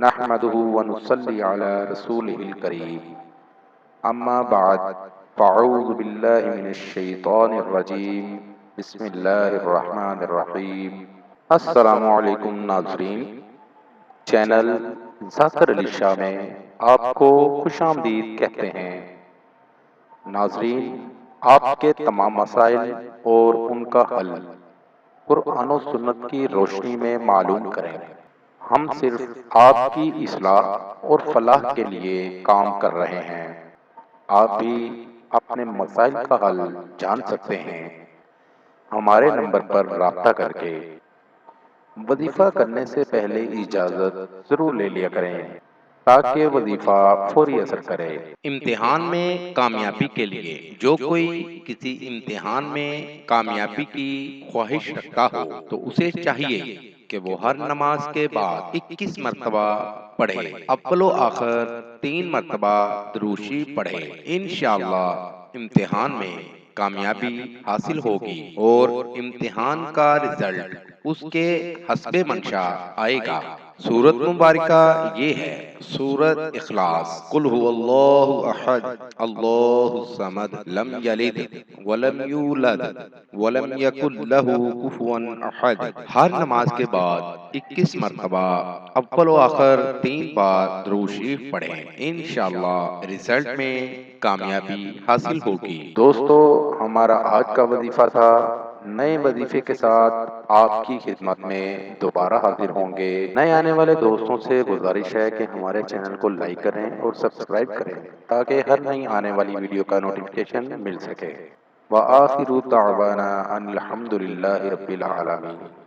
نحمده ونصلي على رسوله الكريم اما بعد فاعوذ باللہ من الشیطان الرجیم بسم اللہ الرحمن الرحیم۔ السلام علیکم ناظرین، چینل ذاکر علی شاہ میں آپ کو خوش آمدید کہتے ہیں۔ ناظرین، آپ کے تمام مسائل اور ان کا حل قرآن و سنت کی روشنی میں معلوم کریں۔ ہم صرف آپ کی اصلاح اور فلاح کے لیے کام کر رہے ہیں۔ آپ بھی اپنے مسائل کا حل جان سکتے ہیں ہمارے نمبر پر رابطہ کر کے۔ وظیفہ کرنے سے پہلے اجازت ضرور لے لیا کریں تاکہ وظیفہ فوری اثر کرے۔ امتحان میں کامیابی کے لیے جو کوئی کسی امتحان میں کامیابی کی خواہش رکھتا ہو تو اسے چاہیے کہ وہ ہر نماز کے بعد 21 مرتبہ پڑھے، اول و آخر 3 مرتبہ درود شریف پڑھے۔ انشاءاللہ امتحان میں کامیابی حاصل ہوگی اور امتحان کا رزلٹ اس کے حسب منشا آئے گا۔ سورت مبارکہ یہ ہے سورت اخلاص۔ قل هو اللہ احد اللہ الصمد لم یلد ولم یولد ولم یکن لہ کفوا احد۔ ہر نماز کے بعد 21 مرتبہ اول و آخر 3 بار درود شریف پڑھیں، انشاءاللہ رزلٹ میں کامیابی حاصل ہوگی۔ دوستو، ہمارا آج کا وظیفہ تھا۔ نئے وظیفے کے ساتھ آپ کی خدمت میں دوبارہ حاضر ہوں گے۔ نئے آنے والے دوستوں سے گزارش ہے کہ ہمارے چینل کو لائک کریں اور سبسکرائب کریں تاکہ ہر نئی آنے والی ویڈیو کا نوٹیفیکیشن مل سکے۔ وآخر دعوانا ان الحمد للہ رب العالمین۔